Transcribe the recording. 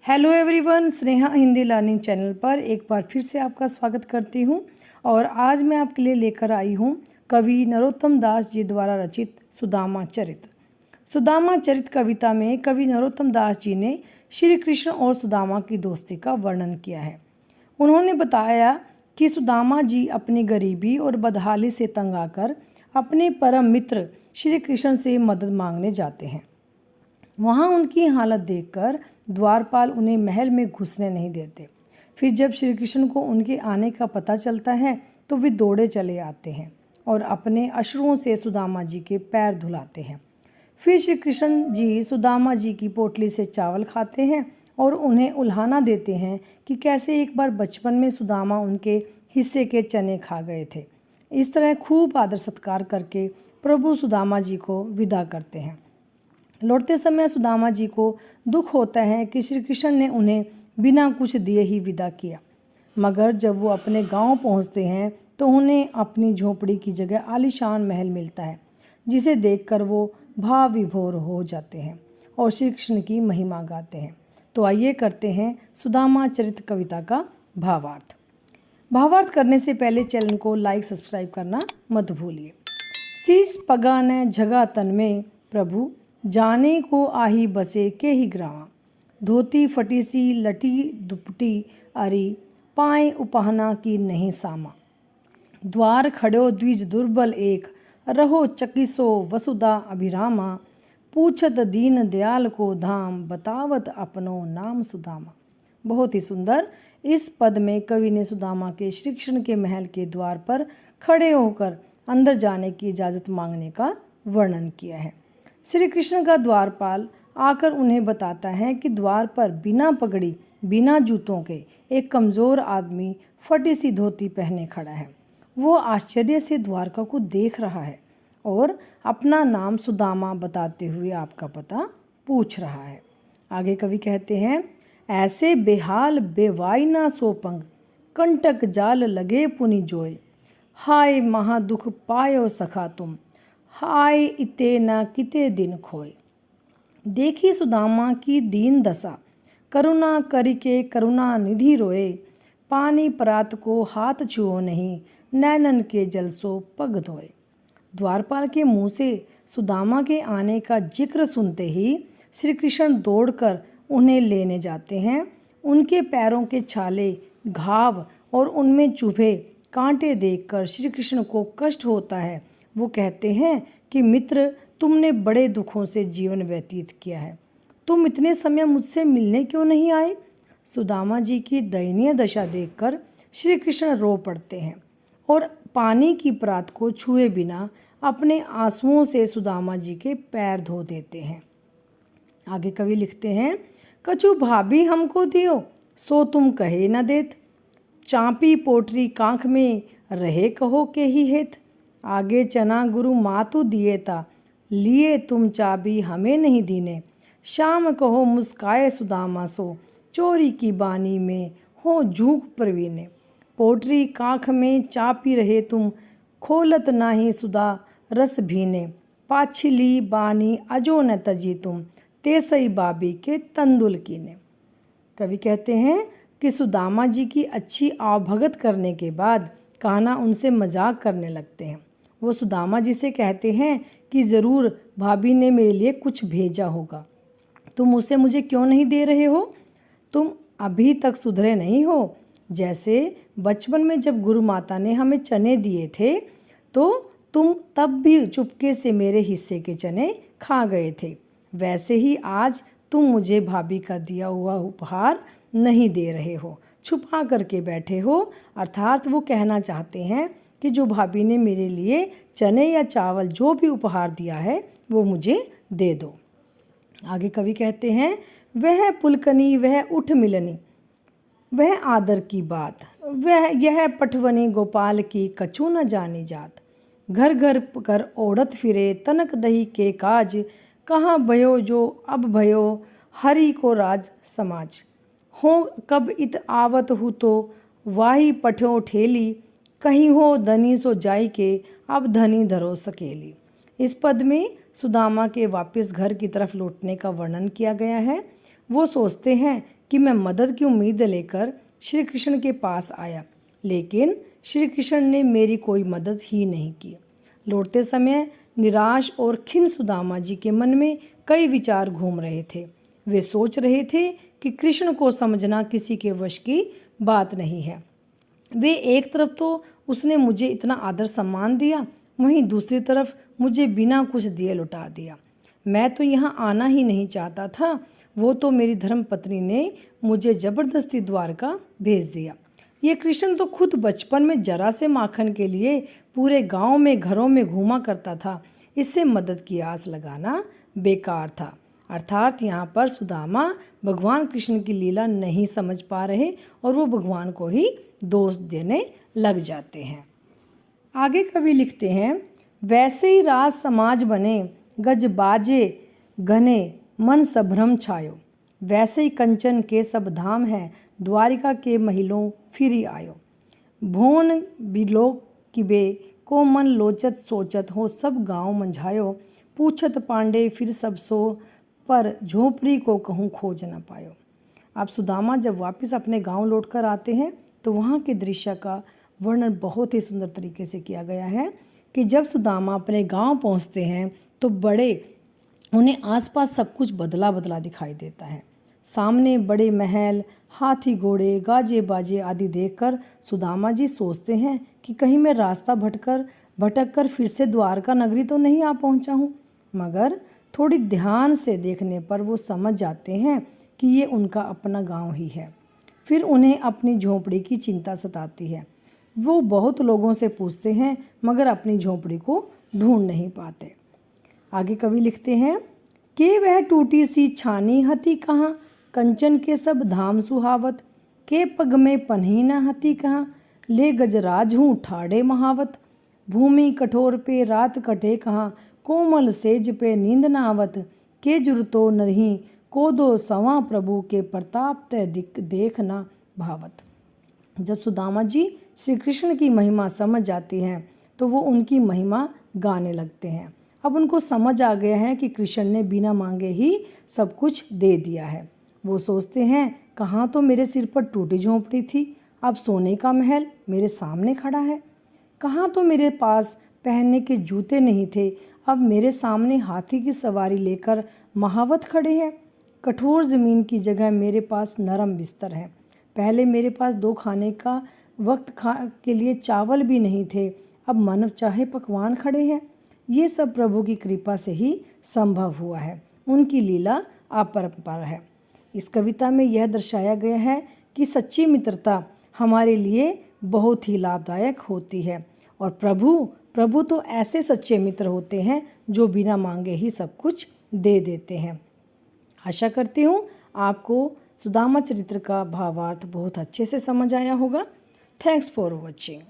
Hello everyone, Sneha Hindi learning channel पर एक बार फिर से आपका स्वागत करती हूं। और आज मैं आपके लिए लेकर आई हूं कवि नरोत्तम दास जी द्वारा रचित सुदामा चरित। सुदामा चरित कविता में कवि नरोत्तम दास जी ने श्री कृष्ण और सुदामा की दोस्ती का वर्णन किया है। उन्होंने बताया कि सुदामा जी अपनी गरीबी और बदहाली से तंग आकर अपने परम मित्र श्री कृष्ण से मदद मांगने जाते हैं। वहाँ उनकी हालत देखकर द्वारपाल उन्हें महल में घुसने नहीं देते। फिर जब श्री कृष्ण को उनके आने का पता चलता है तो वे दौड़े चले आते हैं और अपने अश्रुओं से सुदामा जी के पैर धुलाते हैं। फिर श्री कृष्ण जी सुदामा जी की पोटली से चावल खाते हैं और उन्हें उल्हाना देते हैं कि कैसे एक बार बचपन में सुदामा उनके हिस्से के चने खा गए थे। इस तरह खूब आदर सत्कार करके प्रभु सुदामा जी को विदा करते हैं। लौटते समय सुदामा जी को दुख होता है कि श्री कृष्ण ने उन्हें बिना कुछ दिए ही विदा किया। मगर जब वो अपने गांव पहुंचते हैं तो उन्हें अपनी झोपड़ी की जगह आलीशान महल मिलता है, जिसे देखकर वो भाव विभोर हो जाते हैं और श्री कृष्ण की महिमा गाते हैं। तो आइए करते हैं सुदामा चरित कविता का भावार्थ। भावार्थ करने से पहले चैनल को लाइक सब्सक्राइब करना मत भूलिए। शीश पगा न झगा तन में प्रभु, जाने को आही बसे के ही ग्राम। धोती फटी सी लटी दुपटी अरी, पाए उपहना की नहीं सामा। द्वार खड़ो द्विज दुर्बल एक, रहो चकिसो वसुधा अभिरामा। पूछत दीन दयाल को धाम, बतावत अपनो नाम सुदामा। बहुत ही सुंदर। इस पद में कवि ने सुदामा के श्री कृष्ण के महल के द्वार पर खड़े होकर अंदर जाने की इजाज़त मांगने का वर्णन किया है। श्री कृष्ण का द्वारपाल आकर उन्हें बताता है कि द्वार पर बिना पगड़ी बिना जूतों के एक कमज़ोर आदमी फटी सी धोती पहने खड़ा है। वो आश्चर्य से द्वारका को देख रहा है और अपना नाम सुदामा बताते हुए आपका पता पूछ रहा है। आगे कवि कहते हैं, ऐसे बेहाल बेवाई ना सोपंग, कंटक जाल लगे पुनि जोय। हाय महादुख पायो सखा तुम, हाय इते न किते दिन खोए। देखी सुदामा की दीन दशा, करुणा करिके करुणा निधि रोए। पानी परात को हाथ छुओ नहीं, नैनन के जल सो पग धोए। द्वारपाल के मुंह से सुदामा के आने का जिक्र सुनते ही श्री कृष्ण दौड़कर उन्हें लेने जाते हैं। उनके पैरों के छाले, घाव और उनमें चुभे कांटे देखकर श्री कृष्ण को कष्ट होता है। वो कहते हैं कि मित्र, तुमने बड़े दुखों से जीवन व्यतीत किया है, तुम इतने समय मुझसे मिलने क्यों नहीं आए। सुदामा जी की दयनीय दशा देखकर श्री कृष्ण रो पड़ते हैं और पानी की परात को छुए बिना अपने आंसुओं से सुदामा जी के पैर धो देते हैं। आगे कवि लिखते हैं, कछु भाभी हमको दियो, सो तुम कहे न देत। चांपी पोटरी कांख में रहे कहो के ही हेत। आगे चना गुरु मातु दिए ता, लिए तुम चाबी हमें नहीं दीने। शाम कहो मुस्काए सुदामा सो, चोरी की बानी में हो झूक प्रवीणे। पोटरी कांख में चापी रहे तुम, खोलत नाही सुधा रस भीने। पाछिली बानी अजो न तजी तुम, तेसई बाबी के तंदुल कीने। कवि कहते हैं कि सुदामा जी की अच्छी आवभगत करने के बाद कान्हा उनसे मजाक करने लगते हैं। वो सुदामा जी से कहते हैं कि ज़रूर भाभी ने मेरे लिए कुछ भेजा होगा, तुम उसे मुझे क्यों नहीं दे रहे हो। तुम अभी तक सुधरे नहीं हो। जैसे बचपन में जब गुरु माता ने हमें चने दिए थे तो तुम तब भी चुपके से मेरे हिस्से के चने खा गए थे, वैसे ही आज तुम मुझे भाभी का दिया हुआ उपहार नहीं दे रहे हो, छुपा करके बैठे हो। अर्थात वो कहना चाहते हैं कि जो भाभी ने मेरे लिए चने या चावल जो भी उपहार दिया है वो मुझे दे दो। आगे कवि कहते हैं, वह पुलकनी वह उठ मिलनी, वह आदर की बात, वह यह पठवनी गोपाल की कछु न जानी जात। घर घर कर ओढ़त फिरे तनक दही के काज, कहाँ भयो जो अब भयो हरि को राज समाज। हो कब इत आवत हु तो वाही पठो ठेली, कहीं हो धनी सो जाई के अब धनी धरो सकेली। इस पद में सुदामा के वापस घर की तरफ लौटने का वर्णन किया गया है। वो सोचते हैं कि मैं मदद की उम्मीद लेकर श्री कृष्ण के पास आया, लेकिन श्री कृष्ण ने मेरी कोई मदद ही नहीं की। लौटते समय निराश और खिन्न सुदामा जी के मन में कई विचार घूम रहे थे। वे सोच रहे थे कि कृष्ण को समझना किसी के वश की बात नहीं है। वे एक तरफ तो उसने मुझे इतना आदर सम्मान दिया, वहीं दूसरी तरफ मुझे बिना कुछ दिए लौटा दिया। मैं तो यहाँ आना ही नहीं चाहता था, वो तो मेरी धर्म पत्नी ने मुझे जबरदस्ती द्वारका भेज दिया। ये कृष्ण तो खुद बचपन में जरा से माखन के लिए पूरे गांव में घरों में घूमा करता था। इससे मदद की आस लगाना बेकार था। अर्थात यहाँ पर सुदामा भगवान कृष्ण की लीला नहीं समझ पा रहे और वो भगवान को ही दोष देने लग जाते हैं। आगे कवि लिखते हैं, वैसे ही राज समाज बने, गज बाजे घने, मन संभ्रम छायो। वैसे ही कंचन के सब धाम है, द्वारिका के महिलों फिरी आयो। भोन बिलोक किबे, को मन लोचत सोचत हो, सब गांव मंझायो। पूछत पांडे फिर सब सो, पर झोपड़ी को कहूँ खोज न पायो। अब सुदामा जब वापस अपने गांव लौटकर आते हैं तो वहाँ के दृश्य का वर्णन बहुत ही सुंदर तरीके से किया गया है कि जब सुदामा अपने गांव पहुँचते हैं तो उन्हें आसपास सब कुछ बदला बदला दिखाई देता है। सामने बड़े महल, हाथी घोड़े, गाजे बाजे आदि देखकर सुदामा जी सोचते हैं कि कहीं मैं रास्ता भटक कर फिर से द्वारका नगरी तो नहीं आ पहुंचा हूँ। मगर थोड़ी ध्यान से देखने पर वो समझ जाते हैं कि ये उनका अपना गांव ही है। फिर उन्हें अपनी झोंपड़ी की चिंता सताती है। वो बहुत लोगों से पूछते हैं मगर अपनी झोंपड़ी को ढूंढ नहीं पाते। आगे कवि लिखते हैं कि वह टूटी सी छानी हती कहाँ, कंचन के सब धाम सुहावत। के पग में पन्ही न हती कहाँ, ले गजराज हूँ ठाड़े महावत। भूमि कठोर पे रात कटे कहाँ, कोमल सेज पे नींद न आवत। के जुरतो नहीं को दो सवा, प्रभु के प्रताप ते देख न भावत। जब सुदामा जी श्री कृष्ण की महिमा समझ जाती हैं तो वो उनकी महिमा गाने लगते हैं। अब उनको समझ आ गया है कि कृष्ण ने बिना मांगे ही सब कुछ दे दिया है। वो सोचते हैं कहाँ तो मेरे सिर पर टूटी झोंपड़ी थी, अब सोने का महल मेरे सामने खड़ा है। कहाँ तो मेरे पास पहनने के जूते नहीं थे, अब मेरे सामने हाथी की सवारी लेकर महावत खड़े हैं। कठोर ज़मीन की जगह मेरे पास नरम बिस्तर है। पहले मेरे पास 2 खाने का वक्त के लिए चावल भी नहीं थे, अब मन चाहे पकवान खड़े हैं। ये सब प्रभु की कृपा से ही संभव हुआ है। उनकी लीला अपरंपार है। इस कविता में यह दर्शाया गया है कि सच्ची मित्रता हमारे लिए बहुत ही लाभदायक होती है और प्रभु तो ऐसे सच्चे मित्र होते हैं जो बिना मांगे ही सब कुछ दे देते हैं। आशा करती हूँ आपको सुदामा चरित्र का भावार्थ बहुत अच्छे से समझ आया होगा। Thanks for watching.